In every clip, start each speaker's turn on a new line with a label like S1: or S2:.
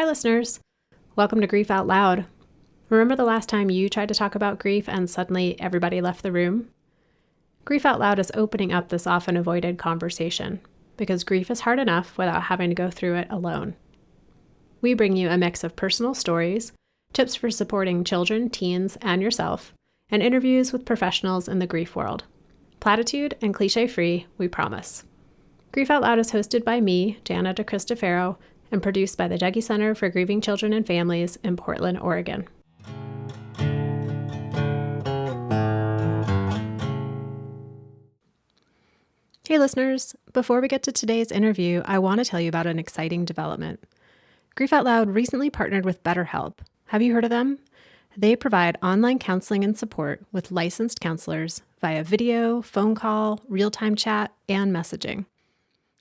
S1: listeners. Welcome to Grief Out Loud. Remember the last time you tried to talk about grief and suddenly everybody left the room? Grief Out Loud is opening up this often avoided conversation because grief is hard enough without having to go through it alone. We bring you a mix of personal stories, tips for supporting children, teens, and yourself, and interviews with professionals in the grief world. Platitude and cliche-free, we promise. Grief Out Loud is hosted by me, Jana DeCristofaro, and produced by the Dougy Center for Grieving Children and Families in Portland, Oregon. Hey listeners, before we get to today's interview, I want to tell you about an exciting development. Grief Out Loud recently partnered with BetterHelp. Have you heard of them? They provide online counseling and support with licensed counselors via video, phone call, real-time chat, and messaging.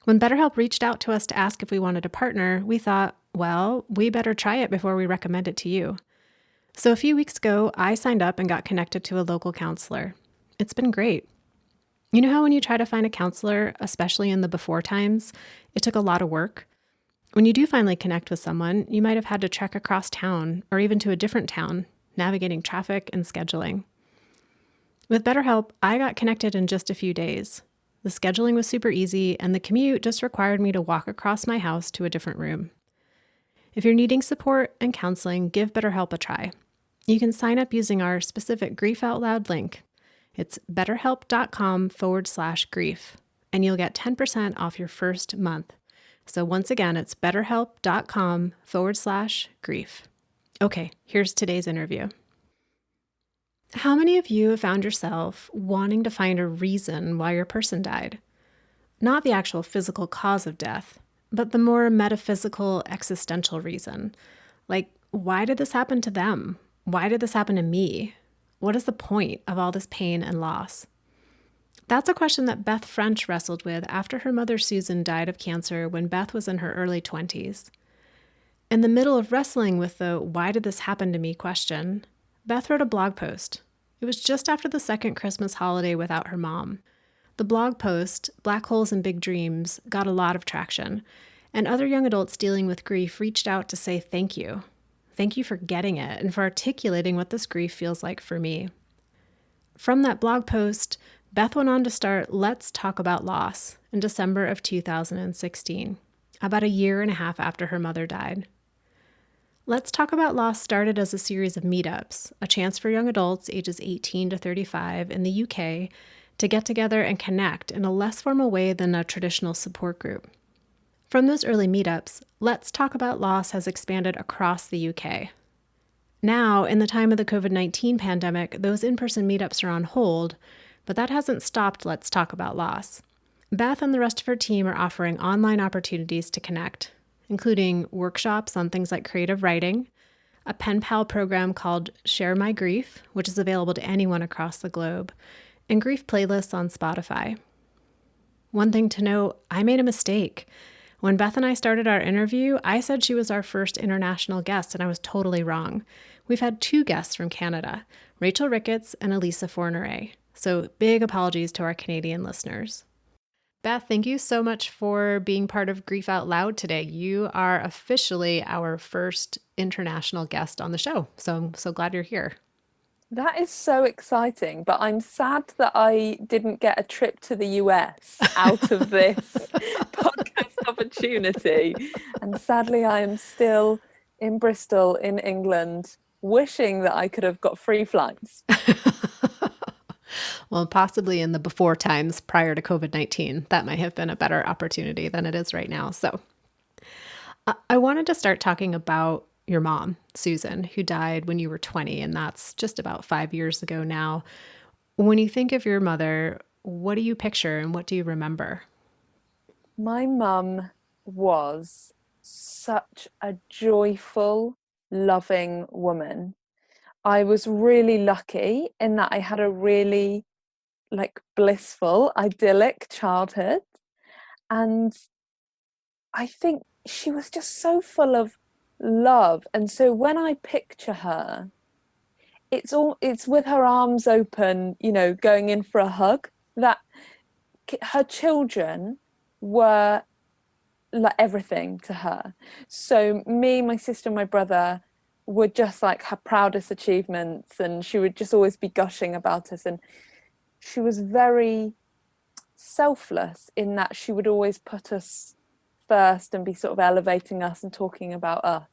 S1: When BetterHelp reached out to us to ask if we wanted to partner, we thought, well, we better try it before we recommend it to you. So a few weeks ago, I signed up and got connected to a local counselor. It's been great. You know how when you try to find a counselor, especially in the before times, it took a lot of work? When you do finally connect with someone, you might have had to trek across town or even to a different town, navigating traffic and scheduling. With BetterHelp, I got connected in just a few days. The scheduling was super easy, and the commute just required me to walk across my house to a different room. If you're needing support and counseling, give BetterHelp a try. You can sign up using our specific Grief Out Loud link. It's betterhelp.com/grief, and you'll get 10% off your first month. So once again, it's betterhelp.com/grief. Okay, here's today's interview. How many of you have found yourself wanting to find a reason why your person died? Not the actual physical cause of death, but the more metaphysical, existential reason. Like, why did this happen to them? Why did this happen to me? What is the point of all this pain and loss? That's a question that Beth French wrestled with after her mother Susan died of cancer when Beth was in her early 20s. In the middle of wrestling with the "why did this happen to me" question, Beth wrote a blog post. It was just after the second Christmas holiday without her mom. The blog post, Black Holes and Big Dreams, got a lot of traction, and other young adults dealing with grief reached out to say thank you. Thank you for getting it and for articulating what this grief feels like for me. From that blog post, Beth went on to start Let's Talk About Loss in December of 2016, about a year and a half after her mother died. Let's Talk About Loss started as a series of meetups, a chance for young adults ages 18 to 35 in the UK to get together and connect in a less formal way than a traditional support group. From those early meetups, Let's Talk About Loss has expanded across the UK. Now, in the time of the COVID-19 pandemic, those in-person meetups are on hold, but that hasn't stopped Let's Talk About Loss. Beth and the rest of her team are offering online opportunities to connect, including workshops on things like creative writing, a pen pal program called Share My Grief, which is available to anyone across the globe, and grief playlists on Spotify. One thing to note, I made a mistake. When Beth and I started our interview, I said she was our first international guest, and I was totally wrong. We've had 2 guests from Canada, Rachel Ricketts and Elisa Fornere. So big apologies to our Canadian listeners. Beth, thank you so much for being part of Grief Out Loud today. You are officially our first international guest on the show, so I'm so glad you're here.
S2: That is so exciting, but I'm sad that I didn't get a trip to the US out of this podcast opportunity. And sadly, I am still in Bristol in England, wishing that I could have got free flights.
S1: Well, possibly in the before times prior to COVID-19, that might have been a better opportunity than it is right now. So I wanted to start talking about your mom, Susan, who died when you were 20, and that's just about 5 years ago now. When you think of your mother, what do you picture and what do you remember?
S2: My mum was such a joyful, loving woman. I was really lucky in that I had a really blissful, idyllic childhood. And I think she was just so full of love. And so when I picture her, it's with her arms open, going in for a hug. That her children were, like everything to her. So me, my sister, and my brother were just like her proudest achievements, and she would just always be gushing about us. And she was very selfless in that she would always put us first and be sort of elevating us and talking about us.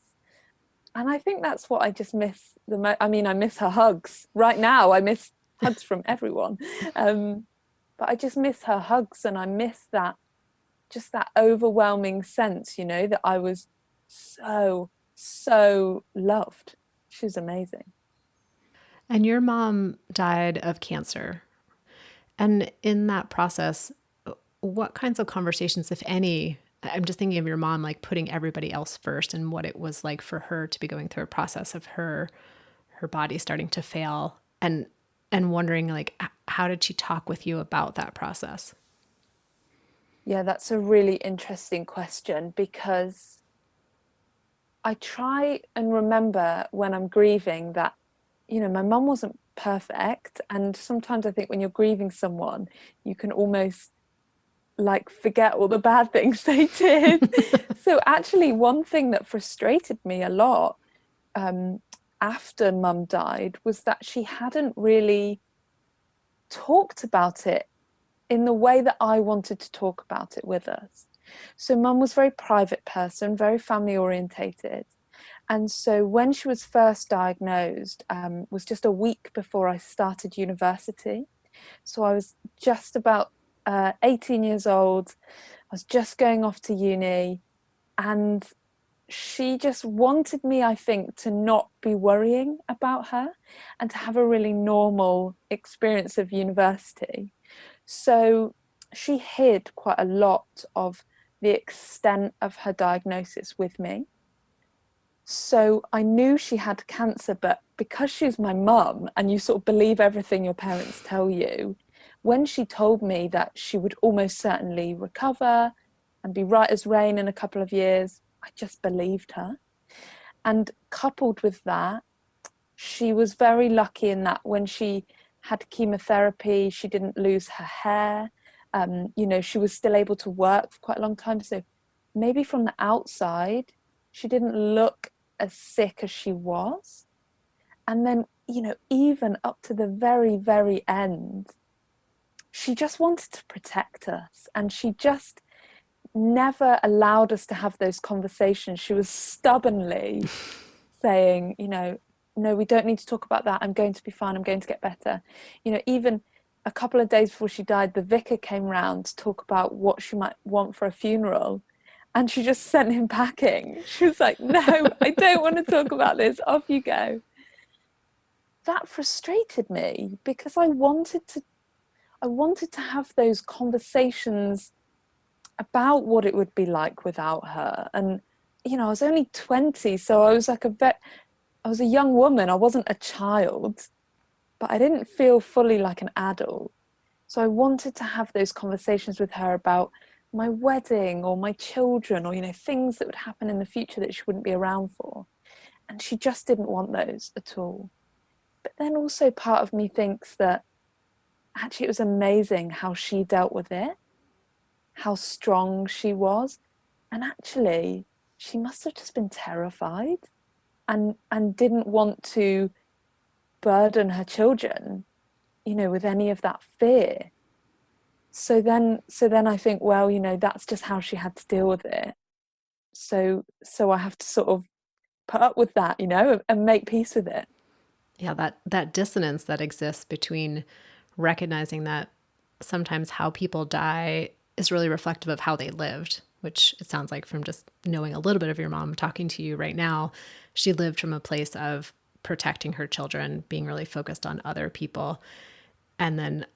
S2: And I think that's what I just miss the most. I mean, I miss her hugs right now. I miss hugs from everyone. um, but I just miss her hugs, and I miss that, just that overwhelming sense, you know, that I was so loved. She was amazing.
S1: And your mom died of cancer. And in that process, what kinds of conversations, if any, I'm just thinking of your mom like putting everybody else first and what it was like for her to be going through a process of her body starting to fail and wondering like how did she talk with you about that process?
S2: Yeah, that's a really interesting question, because I try and remember when I'm grieving that, you know, my mum wasn't perfect. And sometimes I think when you're grieving someone, you can almost like forget all the bad things they did. So actually, one thing that frustrated me a lot, um, after mum died, was that she hadn't really talked about it in the way that I wanted to talk about it with us. So mum was a very private person, very family orientated. And so when she was first diagnosed, was just a week before I started university. So I was just about 18 years old. I was just going off to uni, and she just wanted me, I think, to not be worrying about her and to have a really normal experience of university. So she hid quite a lot of the extent of her diagnosis with me. So I knew she had cancer, but because she's my mum and you sort of believe everything your parents tell you, when she told me that she would almost certainly recover and be right as rain in a couple of years, I just believed her. And coupled with that, she was very lucky in that when she had chemotherapy, she didn't lose her hair. You know, she was still able to work for quite a long time. So maybe from the outside, she didn't look as sick as she was. And then, you know, even up to the very, very end, she just wanted to protect us. And she just never allowed us to have those conversations. She was stubbornly saying, you know, no, we don't need to talk about that. I'm going to be fine. I'm going to get better. You know, even a couple of days before she died, the vicar came round to talk about what she might want for a funeral. And she just sent him packing. She was like, no, I don't want to talk about this. Off you go. That frustrated me because I wanted to have those conversations about what it would be like without her. And, you know, I was only 20, so I was like I was a young woman. I wasn't a child, but I didn't feel fully like an adult. So I wanted to have those conversations with her about my wedding or my children, or, you know, things that would happen in the future that she wouldn't be around for. And she just didn't want those at all. But then also part of me thinks that actually it was amazing how she dealt with it, how strong she was. And actually, she must have just been terrified and didn't want to burden her children, you know, with any of that fear. So then I think, well, you know, that's just how she had to deal with it. So I have to sort of put up with that, you know, and make peace with it.
S1: Yeah, that dissonance that exists between recognizing that sometimes how people die is really reflective of how they lived, which it sounds like from just knowing a little bit of your mom talking to you right now, she lived from a place of protecting her children, being really focused on other people. And then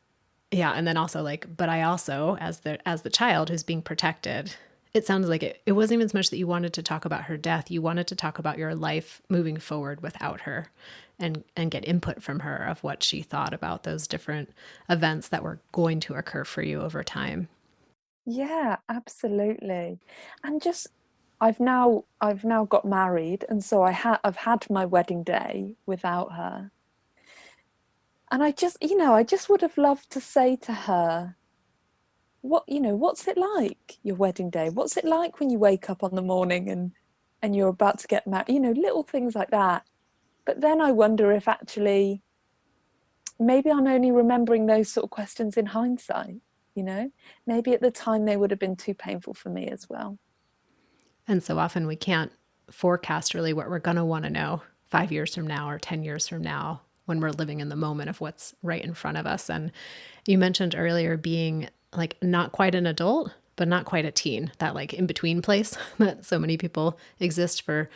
S1: yeah, and then also like, but I also, as the child who's being protected, it sounds like it wasn't even as much that you wanted to talk about her death. You wanted to talk about your life moving forward without her and get input from her of what she thought about those different events that were going to occur for you over time.
S2: Yeah, absolutely. And just I've now got married, and so I've had my wedding day without her. And I just, you know, I just would have loved to say to her, what's it like, your wedding day? What's it like when you wake up on the morning and you're about to get married? Little things like that. But then I wonder if actually maybe I'm only remembering those sort of questions in hindsight, you know? Maybe at the time they would have been too painful for me as well.
S1: And so often we can't forecast really what we're going to want to know 5 years from now or 10 years from now when we're living in the moment of what's right in front of us. And you mentioned earlier being like not quite an adult, but not quite a teen, that like in between place that so many people exist for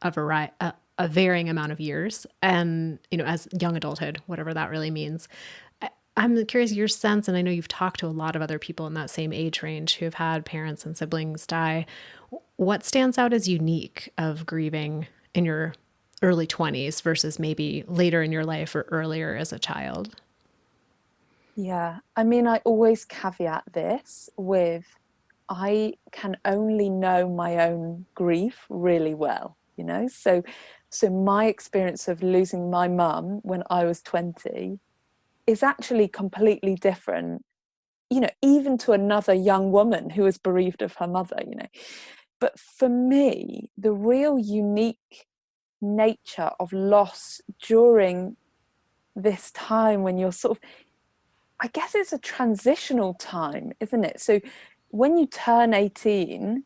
S1: a varying amount of years. And, as young adulthood, whatever that really means. I'm curious your sense, and I know you've talked to a lot of other people in that same age range who have had parents and siblings die. What stands out as unique of grieving in your early 20s versus maybe later in your life or earlier as a child?
S2: Yeah, I mean, I always caveat this with I can only know my own grief really well, So my experience of losing my mum when I was 20 is actually completely different, even to another young woman who was bereaved of her mother. But for me, the real unique nature of loss during this time when you're sort of, I guess it's a transitional time, isn't it? So when you turn 18,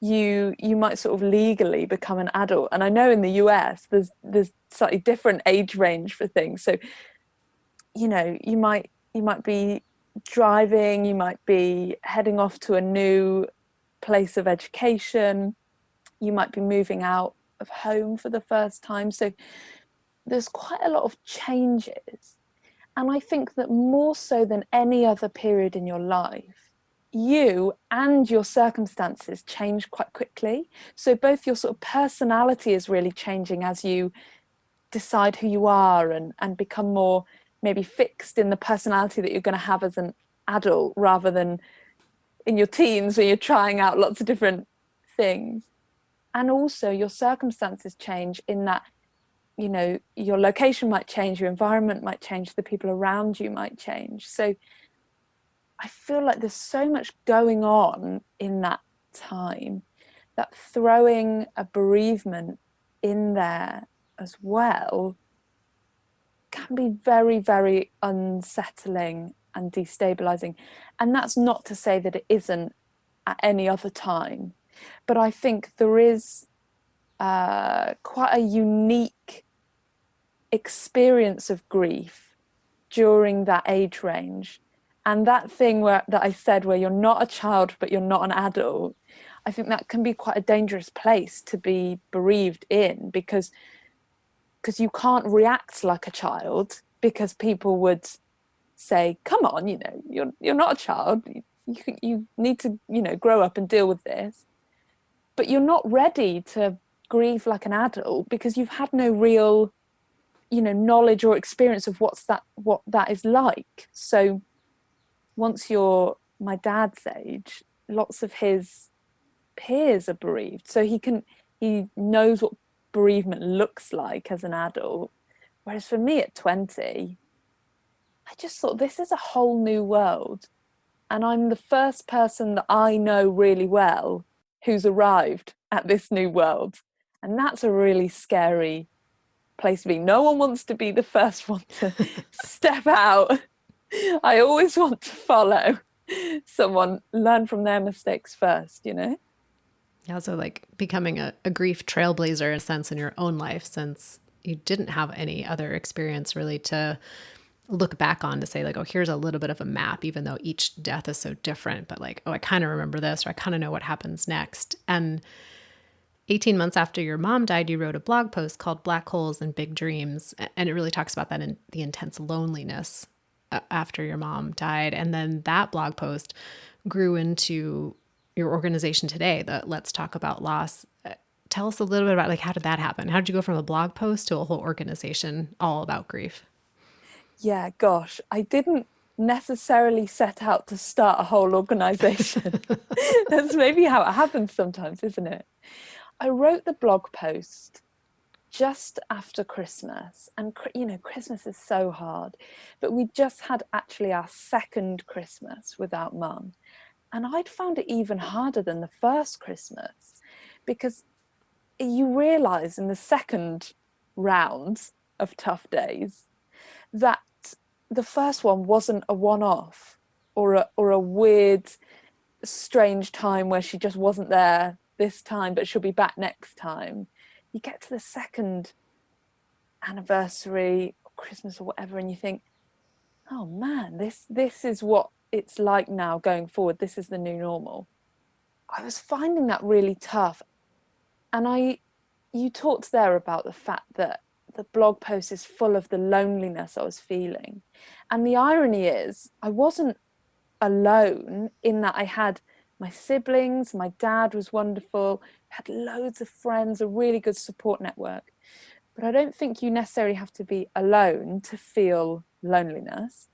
S2: you might sort of legally become an adult. And I know in the US there's slightly different age range for things. So, you might be driving, you might be heading off to a new place of education, you might be moving out of home for the first time. So there's quite a lot of changes. And I think that more so than any other period in your life, you and your circumstances change quite quickly. So both your sort of personality is really changing as you decide who you are and become more maybe fixed in the personality that you're going to have as an adult rather than in your teens where you're trying out lots of different things. And also your circumstances change in that your location might change, your environment might change, the people around you might change. So I feel like there's so much going on in that time that throwing a bereavement in there as well can be very, very unsettling and destabilizing. And that's not to say that it isn't at any other time, but I think there is quite a unique experience of grief during that age range. And that thing that I said, where you're not a child but you're not an adult, I think that can be quite a dangerous place to be bereaved in, because you can't react like a child, because people would say, come on, you're not a child, you need to grow up and deal with this. But you're not ready to grieve like an adult because you've had no real knowledge or experience of what that is like. So once you're my dad's age, lots of his peers are bereaved, so he knows what bereavement looks like as an adult, whereas for me at 20, I just thought, this is a whole new world, and I'm the first person that I know really well who's arrived at this new world, and that's a really scary place to be. No one wants to be the first one to step out. I always want to follow someone, learn from their mistakes first.
S1: Yeah, so like becoming a grief trailblazer in a sense in your own life, since you didn't have any other experience really to look back on to say like, oh, here's a little bit of a map, even though each death is so different, but like, oh, I kind of remember this, or I kind of know what happens next. And 18 months after your mom died, you wrote a blog post called Black Holes and Big Dreams. And it really talks about that in the intense loneliness after your mom died. And then that blog post grew into your organization today, the Let's Talk About Loss. Tell us a little bit about like, how did that happen? How did you go from a blog post to a whole organization all about grief?
S2: Yeah, gosh, I didn't necessarily set out to start a whole organization. That's maybe how it happens sometimes, isn't it? I wrote the blog post just after Christmas, and Christmas is so hard, but we just had actually our second Christmas without mum, and I'd found it even harder than the first Christmas, because you realize in the second round of tough days that the first one wasn't a one-off, or a weird, strange time where she just wasn't there this time, but she'll be back next time. You get to the second anniversary or Christmas or whatever, and you think, oh man, this is what it's like now going forward. This is the new normal. I was finding that really tough. And you talked there about the fact that the blog post is full of the loneliness I was feeling. And the irony is, I wasn't alone in that. I had my siblings, my dad was wonderful, had loads of friends, a really good support network. But I don't think you necessarily have to be alone to feel loneliness.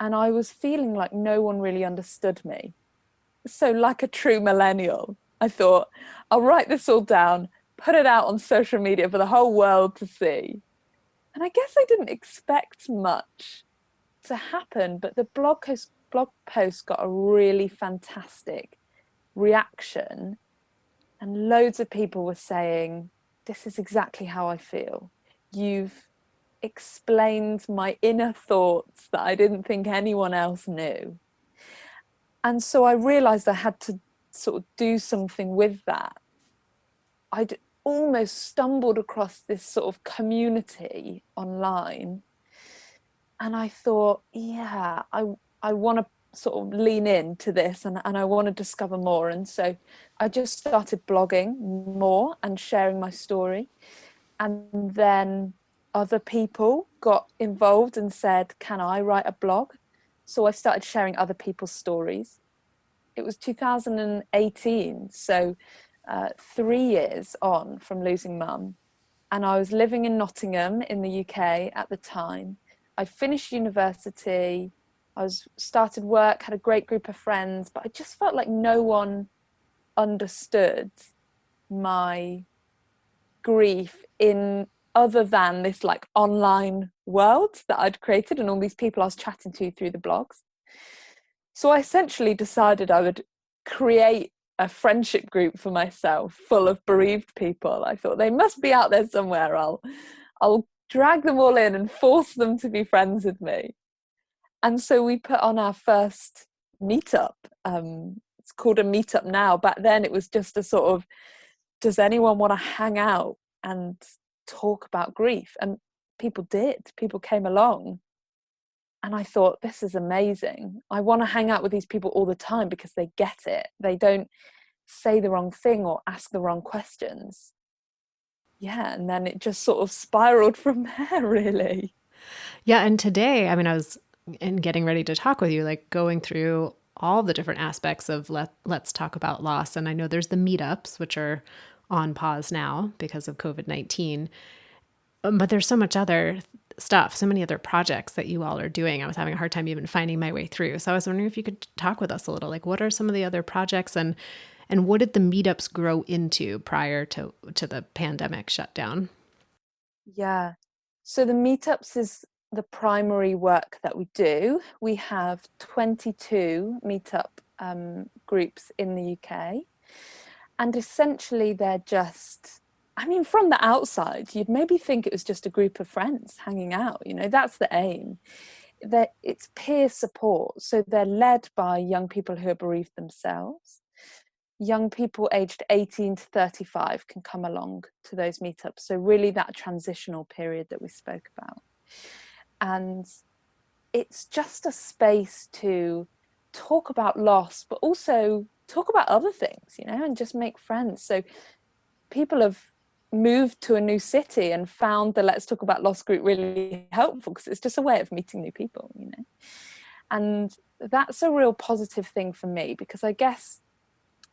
S2: And I was feeling like no one really understood me. So, like a true millennial, I thought, I'll write this all down, put it out on social media for the whole world to see. And I guess I didn't expect much to happen, but the blog post got a really fantastic reaction, and loads of people were saying, this is exactly how I feel. You've explained my inner thoughts that I didn't think anyone else knew. And so I realized I had to sort of do something with that. I'd almost stumbled across this sort of community online, and I thought, yeah, I want to sort of lean into this, and I want to discover more. And so I just started blogging more and sharing my story. And then other people got involved and said, can I write a blog? So I started sharing other people's stories. It was 2018, so 3 years on from losing mum. And I was living in Nottingham in the UK at the time. I finished university, I was started work, had a great group of friends, but I just felt like no one understood my grief in other than this like online world that I'd created and all these people I was chatting to through the blogs. So I essentially decided I would create a friendship group for myself full of bereaved people. I thought they must be out there somewhere. I'll drag them all in and force them to be friends with me. And so we put on our first meetup. It's called a meetup now. Back then it was just a sort of, does anyone want to hang out and talk about grief? And people did. People came along. And I thought, this is amazing. I want to hang out with these people all the time because they get it. They don't say the wrong thing or ask the wrong questions. Yeah, and then it just sort of spiraled from there, really.
S1: Yeah. And today, I mean, I was in getting ready to talk with you, like going through all the different aspects of let's talk about loss. And I know there's the meetups, which are on pause now because of COVID-19. But there's so much other stuff, so many other projects that you all are doing. I was having a hard time even finding my way through. So I was wondering if you could talk with us a little, like what are some of the other projects, and what did the meetups grow into prior to the pandemic shutdown?
S2: Yeah. So the meetups is the primary work that we do. We have 22 meetup groups in the UK. And essentially they're just, I mean, from the outside, you'd maybe think it was just a group of friends hanging out. That's the aim. That it's peer support. So they're led by young people who are bereaved themselves. Young people aged 18 to 35 can come along to those meetups. So really that transitional period that we spoke about. And it's just a space to talk about loss, but also talk about other things, and just make friends. So people have moved to a new city and found the Let's Talk About Loss group really helpful because it's just a way of meeting new people, And that's a real positive thing for me, because I guess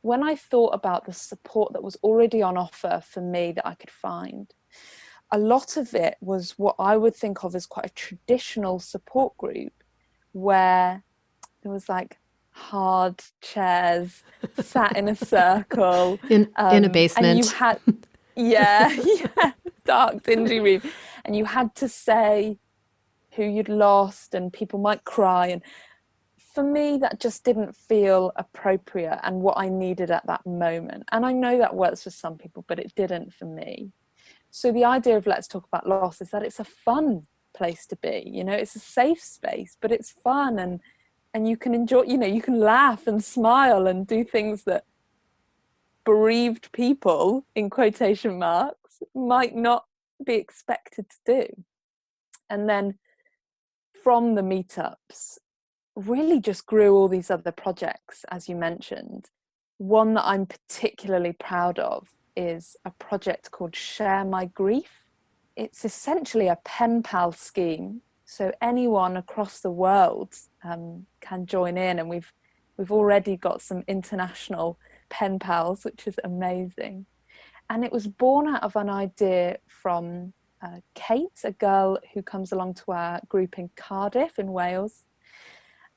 S2: when I thought about the support that was already on offer for me that I could find, a lot of it was what I would think of as quite a traditional support group, where there was like hard chairs sat in a circle,
S1: In a
S2: and you
S1: basement.
S2: had, yeah, yeah, dark, dingy room, and you had to say who you'd lost, and people might cry. And for me, that just didn't feel appropriate and what I needed at that moment. And I know that works for some people, but it didn't for me. So the idea of Let's Talk About Loss is that it's a fun place to be. It's a safe space, but it's fun, and you can enjoy, you can laugh and smile and do things that bereaved people, in quotation marks, might not be expected to do. And then from the meetups, really just grew all these other projects, as you mentioned. One that I'm particularly proud of is a project called Share My Grief. It's essentially a pen pal scheme, so anyone across the world can join in, and we've already got some international pen pals, which is amazing. And it was born out of an idea from Kate, a girl who comes along to our group in Cardiff in Wales,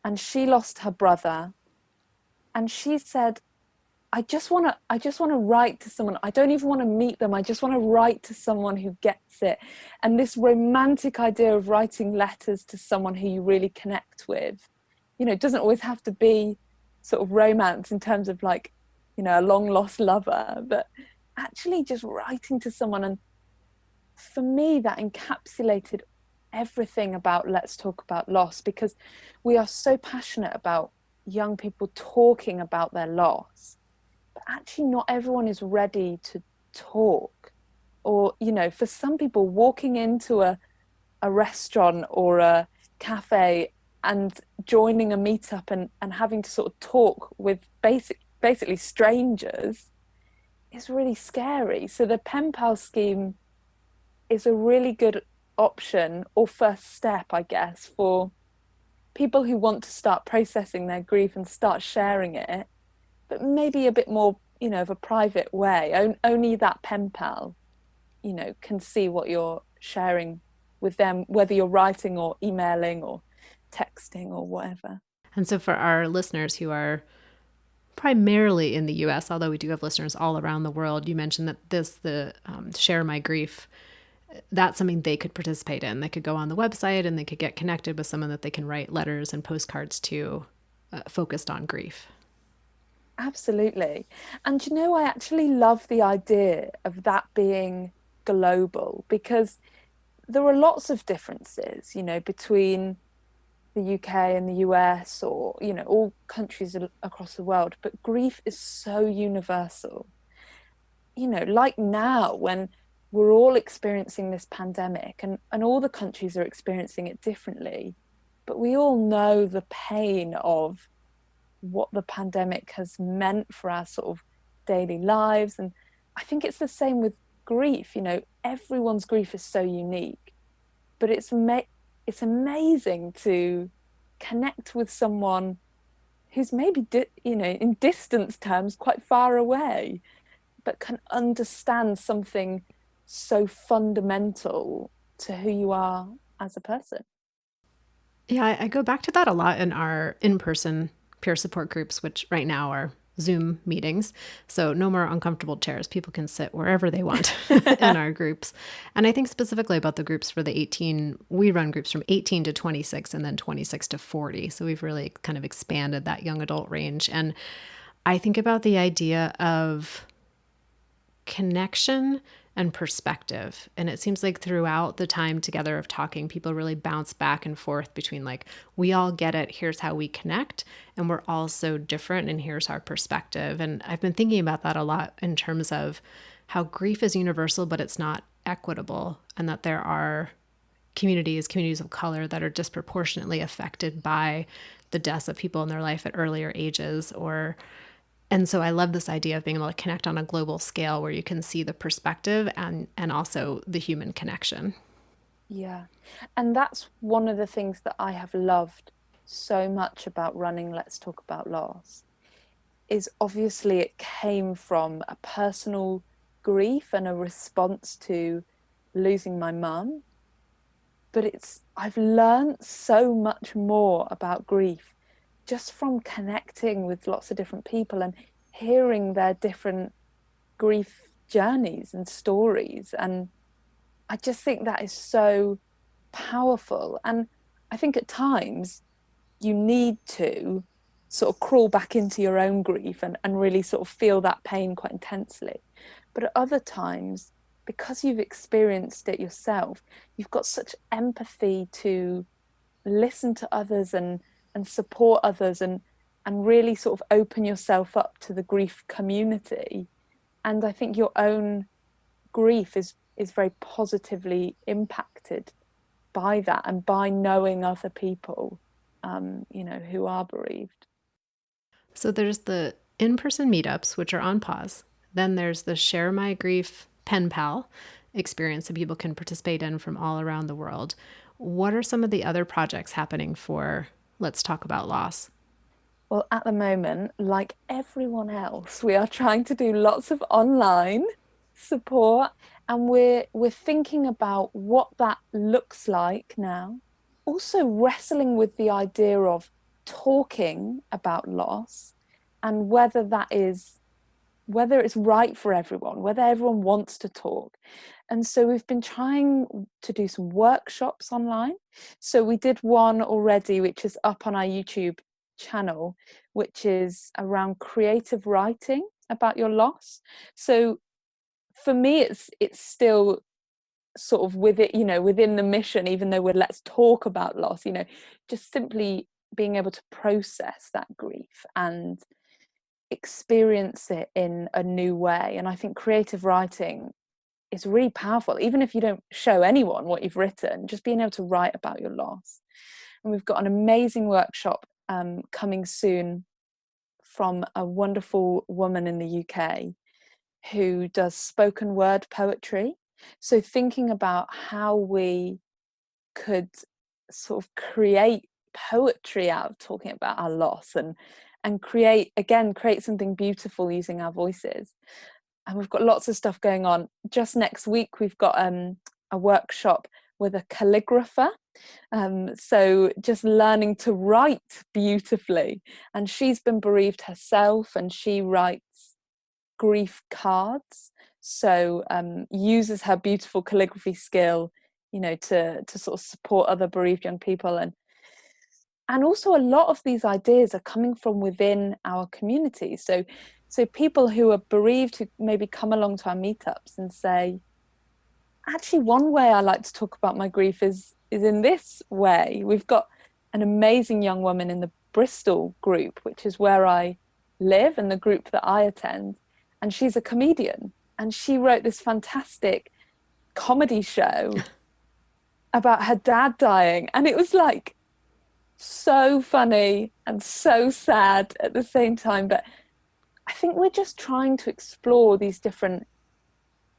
S2: and she lost her brother, and she said, I just want to write to someone. I don't even want to meet them. I just want to write to someone who gets it. And this romantic idea of writing letters to someone who you really connect with, it doesn't always have to be sort of romance in terms of like, a long lost lover, but actually just writing to someone. And for me, that encapsulated everything about Let's Talk About Loss, because we are so passionate about young people talking about their loss, but actually not everyone is ready to talk. Or, for some people, walking into a restaurant or a cafe and joining a meetup and having to sort of talk with basically strangers is really scary. So the pen pal scheme is a really good option, or first step, I guess, for people who want to start processing their grief and start sharing it, but maybe a bit more, of a private way. Only that pen pal, can see what you're sharing with them, whether you're writing or emailing or texting or whatever.
S1: And so for our listeners who are primarily in the US, although we do have listeners all around the world, you mentioned that the Share My Grief, that's something they could participate in. They could go on the website and they could get connected with someone that they can write letters and postcards to, focused on grief.
S2: Absolutely. And I actually love the idea of that being global, because there are lots of differences, between the UK and the US, or, all countries across the world. But grief is so universal. Like now, when we're all experiencing this pandemic, and all the countries are experiencing it differently, but we all know the pain of what the pandemic has meant for our sort of daily lives. And I think it's the same with grief. Everyone's grief is so unique, but it's amazing to connect with someone who's maybe in distance terms quite far away, but can understand something so fundamental to who you are as a person.
S1: Yeah, I go back to that a lot in our in-person peer support groups, which right now are Zoom meetings. So no more uncomfortable chairs. People can sit wherever they want in our groups. And I think specifically about the groups for the 18, we run groups from 18 to 26 and then 26 to 40. So we've really kind of expanded that young adult range. And I think about the idea of connection and perspective. And it seems like throughout the time together of talking, people really bounce back and forth between like, we all get it, here's how we connect, and we're all so different, and here's our perspective. And I've been thinking about that a lot in terms of how grief is universal, but it's not equitable, and that there are communities of color that are disproportionately affected by the deaths of people in their life at earlier ages. And so I love this idea of being able to connect on a global scale where you can see the perspective and also the human connection.
S2: Yeah. And that's one of the things that I have loved so much about running Let's Talk About Loss, is obviously it came from a personal grief and a response to losing my mum. But I've learned so much more about grief just from connecting with lots of different people and hearing their different grief journeys and stories. And I just think that is so powerful. And I think at times you need to sort of crawl back into your own grief and really sort of feel that pain quite intensely. But at other times, because you've experienced it yourself, you've got such empathy to listen to others and support others and really sort of open yourself up to the grief community. And I think your own grief is very positively impacted by that and by knowing other people, who are bereaved.
S1: So there's the in person meetups, which are on pause. Then there's the Share My Grief Pen Pal experience that people can participate in from all around the world. What are some of the other projects happening for Let's Talk About Loss?
S2: Well, at the moment, like everyone else, we are trying to do lots of online support, and we're thinking about what that looks like now. Also wrestling with the idea of talking about loss and whether it's right for everyone, whether everyone wants to talk. And so we've been trying to do some workshops online. So we did one already, which is up on our YouTube channel, which is around creative writing about your loss. So for me, it's still sort of with it, within the mission, even though we're let's talk about loss, just simply being able to process that grief and experience it in a new way. And I think creative writing is really powerful, even if you don't show anyone what you've written, just being able to write about your loss. And we've got an amazing workshop coming soon from a wonderful woman in the UK who does spoken word poetry. So thinking about how we could sort of create poetry out of talking about our loss and create something beautiful using our voices. And we've got lots of stuff going on. Just next week we've got a workshop with a calligrapher, so just learning to write beautifully. And she's been bereaved herself and she writes grief cards, so uses her beautiful calligraphy skill, to sort of support other bereaved young people. And also a lot of these ideas are coming from within our community. So people who are bereaved who maybe come along to our meetups and say, actually, one way I like to talk about my grief is in this way. We've got an amazing young woman in the Bristol group, which is where I live and the group that I attend, and she's a comedian, and she wrote this fantastic comedy show about her dad dying, and it was like so funny and so sad at the same time. But I think we're just trying to explore these different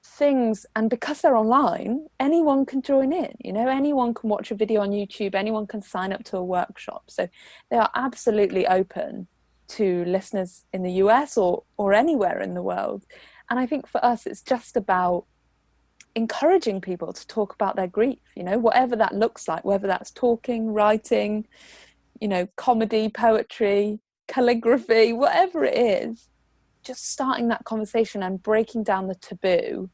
S2: things, and because they're online, anyone can join in. Anyone can watch a video on YouTube, anyone can sign up to a workshop, so they are absolutely open to listeners in the US or anywhere in the world. And I think for us it's just about encouraging people to talk about their grief, whatever that looks like, whether that's talking, writing, comedy, poetry, calligraphy, whatever it is. Just starting that conversation and breaking down the taboo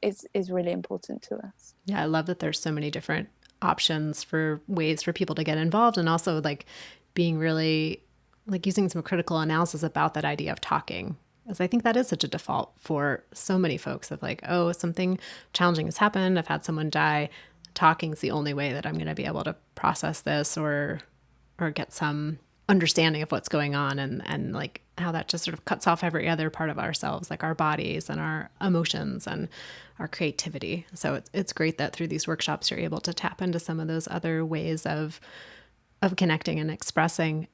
S2: is really important to us.
S1: Yeah, I love that there's so many different options for ways for people to get involved, and also like being really like using some critical analysis about that idea of talking. Because I think that is such a default for so many folks of like, oh, something challenging has happened. I've had someone die. Talking is the only way that I'm going to be able to process this or get some understanding of what's going on, and like how that just sort of cuts off every other part of ourselves, like our bodies and our emotions and our creativity. So it's great that through these workshops you're able to tap into some of those other ways of connecting and expressing.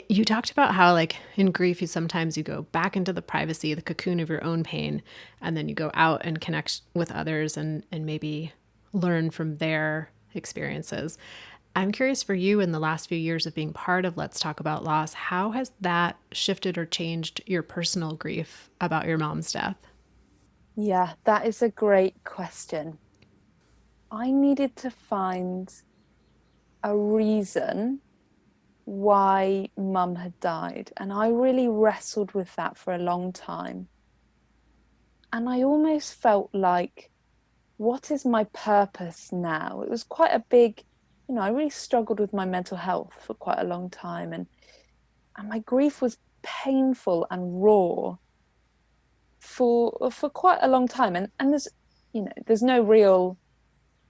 S1: You talked about how like in grief you go back into the privacy, the cocoon of your own pain, and then you go out and connect with others and maybe learn from their experiences. I'm curious for you, in the last few years of being part of Let's Talk About Loss, how has that shifted or changed your personal grief about your mom's death?
S2: Yeah, that is a great question. I needed to find a reason why mum had died, and I really wrestled with that for a long time. And I almost felt like what is my purpose now? It was quite a big, I really struggled with my mental health for quite a long time, and my grief was painful and raw for quite a long time. And there's no real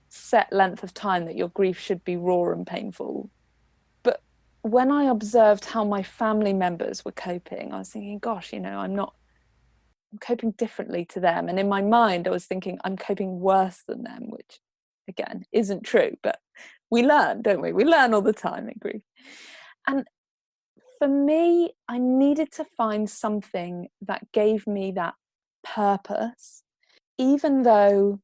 S2: set length of time that your grief should be raw and painful. But when I observed how my family members were coping, I was thinking, gosh, I'm coping differently to them. And in my mind, I was thinking I'm coping worse than them, which again isn't true, but we learn, don't we? We learn all the time in grief. And for me, I needed to find something that gave me that purpose, even though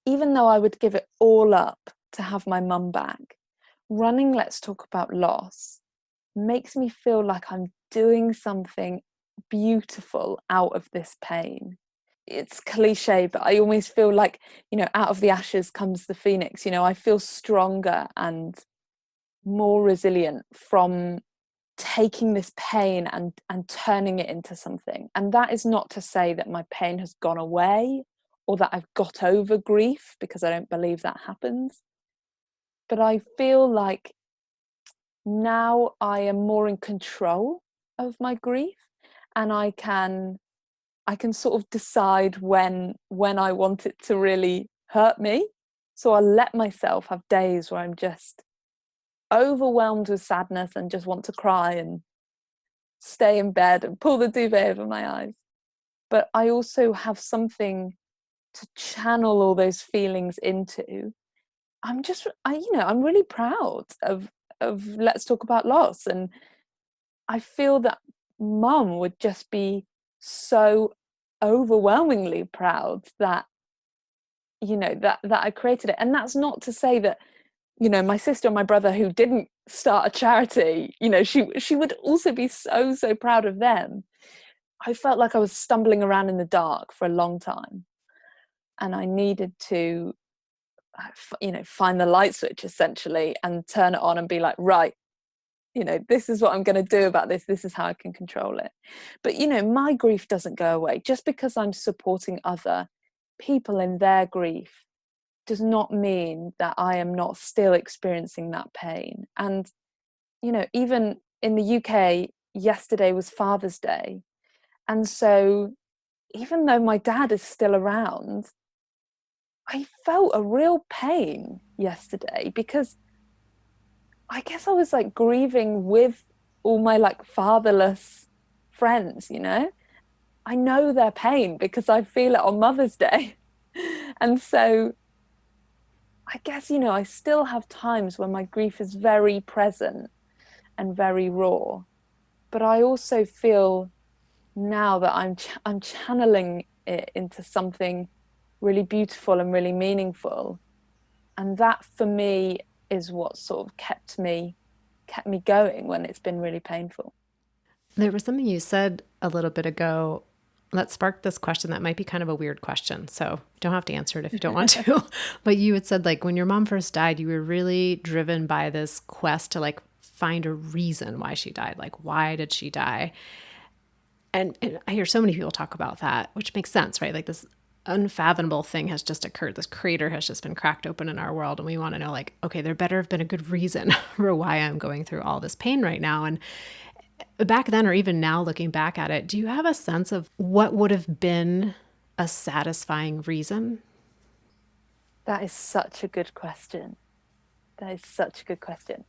S2: I would give it all up to have my mum back. Running Let's Talk About Loss makes me feel like I'm doing something beautiful out of this pain. It's cliche, but I always feel like, out of the ashes comes the phoenix. I feel stronger and more resilient from taking this pain and turning it into something. And that is not to say that my pain has gone away or that I've got over grief, because I don't believe that happens. But I feel like now I am more in control of my grief, and I can sort of decide when I want it to really hurt me. So I'll let myself have days where I'm just overwhelmed with sadness and just want to cry and stay in bed and pull the duvet over my eyes. But I also have something to channel all those feelings into. I'm really proud of Let's Talk About Loss, and I feel that mum would just be so overwhelmingly proud that that I created it. And that's not to say that my sister and my brother, who didn't start a charity, she would also be so proud of them. I felt like I was stumbling around in the dark for a long time, and I needed to find the light switch essentially and turn it on and be like, right, this is what I'm going to do about this. This is how I can control it. But my grief doesn't go away just because I'm supporting other people in their grief. Does not mean that I am not still experiencing that pain. And even in the UK, yesterday was Father's Day, and so even though my dad is still around, I felt a real pain yesterday because I guess I was like grieving with all my like fatherless friends. I know their pain because I feel it on Mother's Day. And so I guess, I still have times when my grief is very present and very raw. But I also feel now that I'm channeling it into something really beautiful and really meaningful. And that for me is what sort of kept me going when it's been really painful.
S1: There was something you said a little bit ago that sparked this question that might be kind of a weird question. So you don't have to answer it if you don't want to. But you had said, like, when your mom first died, you were really driven by this quest to like find a reason why she died. Like, why did she die? And I hear so many people talk about that, which makes sense, right? Like, this unfathomable thing has just occurred. This crater has just been cracked open in our world. And we want to know, like, okay, there better have been a good reason for why I'm going through all this pain right now. And back then, or even now looking back at it, do you have a sense of what would have been a satisfying reason?
S2: That is such a good question. That is such a good question.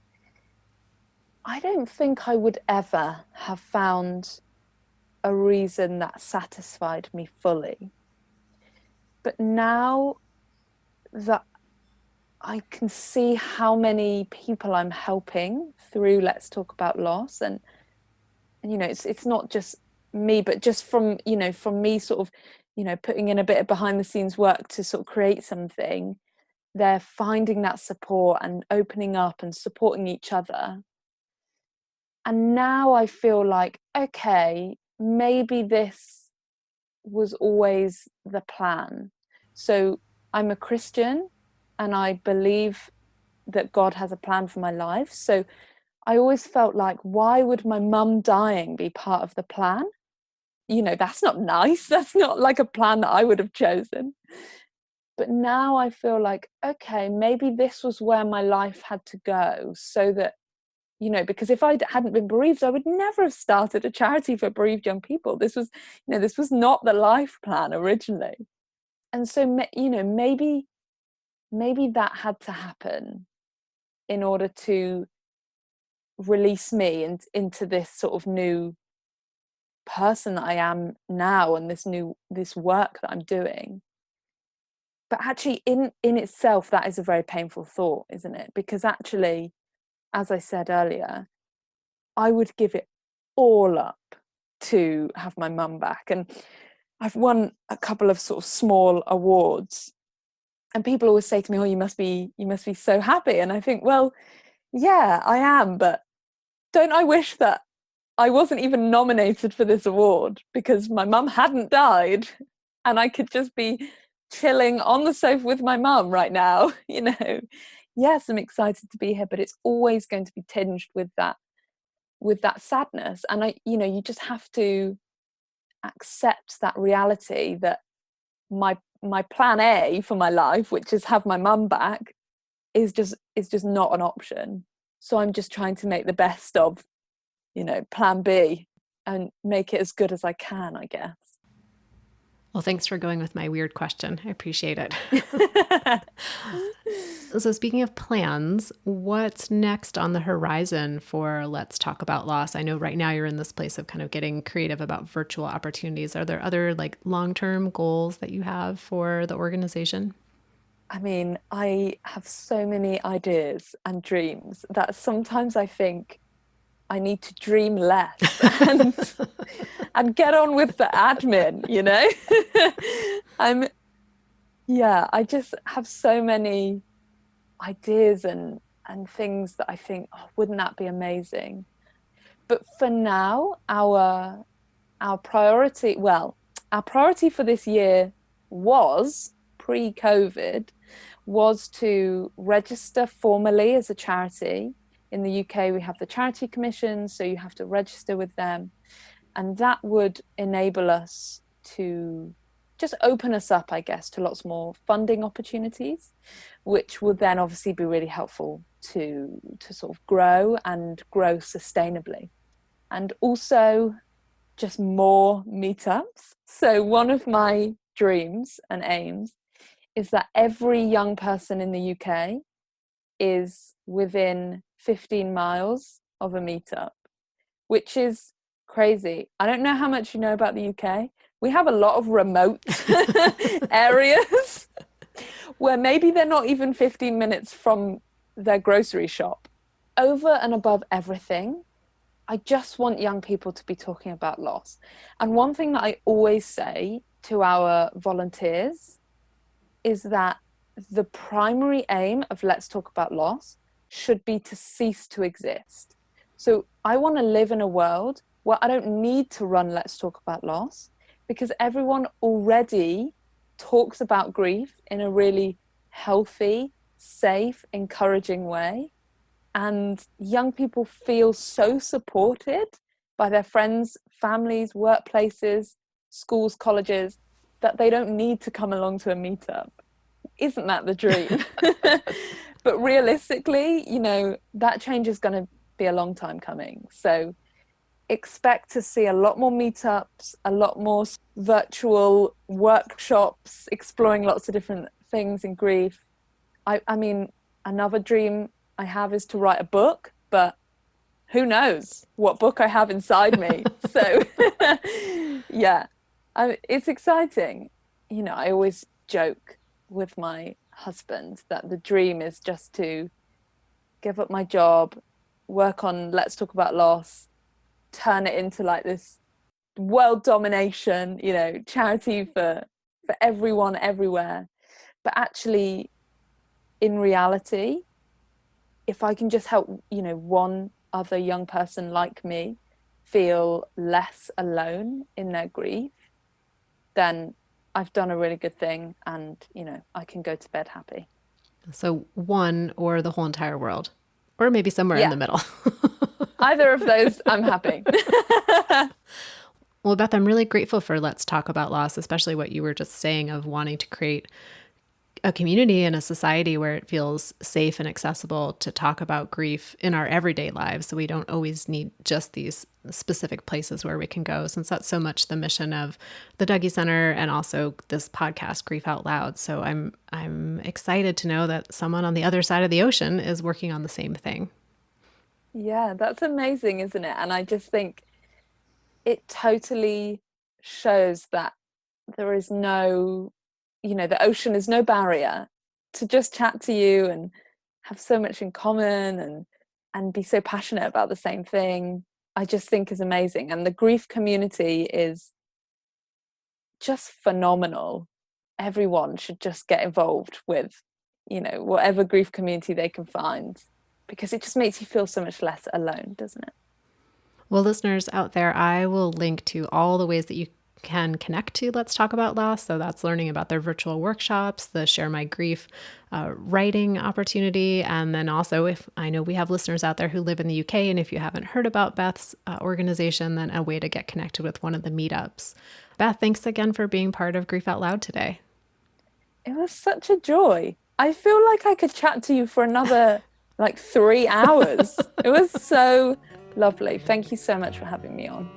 S2: I don't think I would ever have found a reason that satisfied me fully. But now that I can see how many people I'm helping through Let's Talk About Loss, and it's not just me, but just from me sort of putting in a bit of behind the scenes work to sort of create something, they're finding that support and opening up and supporting each other. And now I feel like, okay, maybe this was always the plan. So I'm a Christian and I believe that God has a plan for my life. So I always felt like, why would my mum dying be part of the plan? That's not nice. That's not like a plan that I would have chosen. But now I feel like, okay, maybe this was where my life had to go, so that, because if I hadn't been bereaved, I would never have started a charity for bereaved young people. This was not the life plan originally. And so, maybe that had to happen in order to release me into this sort of new person that I am now, and this work that I'm doing. But actually, in itself, that is a very painful thought, isn't it? Because actually, as I said earlier, I would give it all up to have my mum back. And I've won a couple of sort of small awards, and people always say to me, "Oh, you must be so happy." And I think, well, yeah, I am, but don't I wish that I wasn't even nominated for this award, because my mum hadn't died and I could just be chilling on the sofa with my mum right now, Yes, I'm excited to be here, but it's always going to be tinged with that sadness. And you just have to accept that reality, that my plan A for my life, which is have my mum back, is just not an option. So I'm just trying to make the best of, plan B, and make it as good as I can, I guess.
S1: Well, thanks for going with my weird question. I appreciate it. So, speaking of plans, what's next on the horizon for Let's Talk About Loss? I know right now you're in this place of kind of getting creative about virtual opportunities. Are there other long-term goals that you have for the organization?
S2: I mean, I have so many ideas and dreams that sometimes I think I need to dream less and get on with the admin. I'm Yeah, I just have so many ideas and things that I think, oh, wouldn't that be amazing? But for now, our priority, well, our priority for this year was, pre-COVID, was to register formally as a charity. In the UK, we have the Charity Commission, so you have to register with them. And that would enable us to just open us up, I guess, to lots more funding opportunities, which would then obviously be really helpful to sort of grow and grow sustainably. And also just more meetups. So one of my dreams and aims is that every young person in the UK is within 15 miles of a meetup, which is crazy. I don't know how much you know about the UK. We have a lot of remote areas where maybe they're not even 15 minutes from their grocery shop. Over and above everything, I just want young people to be talking about loss. And one thing that I always say to our volunteers is that the primary aim of Let's Talk About Loss should be to cease to exist. So I want to live in a world where I don't need to run Let's Talk About Loss, because everyone already talks about grief in a really healthy, safe, encouraging way. And young people feel so supported by their friends, families, workplaces, schools, colleges, that they don't need to come along to a meetup. Isn't that the dream? But realistically, that change is going to be a long time coming. So expect to see a lot more meetups, a lot more virtual workshops, exploring lots of different things in grief. I mean, another dream I have is to write a book, but who knows what book I have inside me. So yeah, it's exciting. I always joke with my husband that the dream is just to give up my job, work on Let's Talk About Loss, turn it into this world domination, charity for everyone everywhere. But actually, in reality, if I can just help, one other young person like me feel less alone in their grief, then I've done a really good thing, and, I can go to bed happy.
S1: So one or the whole entire world, or maybe somewhere in
S2: Yeah,
S1: the middle.
S2: either of those, I'm happy.
S1: Well, Beth, I'm really grateful for Let's Talk About Loss, especially what you were just saying of wanting to create a community and a society where it feels safe and accessible to talk about grief in our everyday lives. So we don't always need just these specific places where we can go, since that's so much the mission of the Dougie Center and also this podcast, Grief Out Loud. So I'm excited to know that someone on the other side of the ocean is working on the same thing.
S2: Yeah, that's amazing, isn't it? And I just think it totally shows that there is no, the ocean is no barrier to just chat to you and have so much in common and be so passionate about the same thing. I just think is amazing. And the grief community is just phenomenal. Everyone should just get involved with, whatever grief community they can find, because it just makes you feel so much less alone, doesn't it?
S1: Well, listeners out there, I will link to all the ways that you can connect to Let's Talk About Loss. So that's learning about their virtual workshops, the Share My Grief writing opportunity. And then also, if I know we have listeners out there who live in the UK, and if you haven't heard about Beth's organization, then a way to get connected with one of the meetups. Beth, thanks again for being part of Grief Out Loud today.
S2: It was such a joy. I feel like I could chat to you for another 3 hours. It was so lovely. Thank you so much for having me on.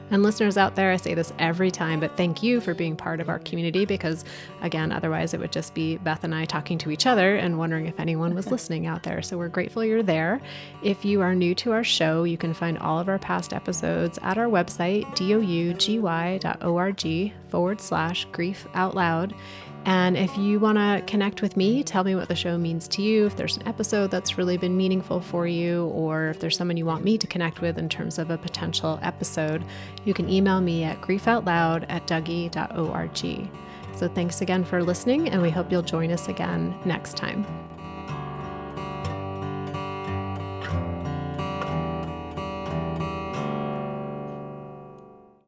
S1: And listeners out there, I say this every time, but thank you for being part of our community, because again, otherwise it would just be Beth and I talking to each other and wondering if anyone was listening out there. So we're grateful you're there. If you are new to our show, you can find all of our past episodes at our website, dougy.org/grief out loud. And if you want to connect with me, tell me what the show means to you, if there's an episode that's really been meaningful for you, or if there's someone you want me to connect with in terms of a potential episode, you can email me at griefoutloud@dougy.org. So thanks again for listening, and we hope you'll join us again next time.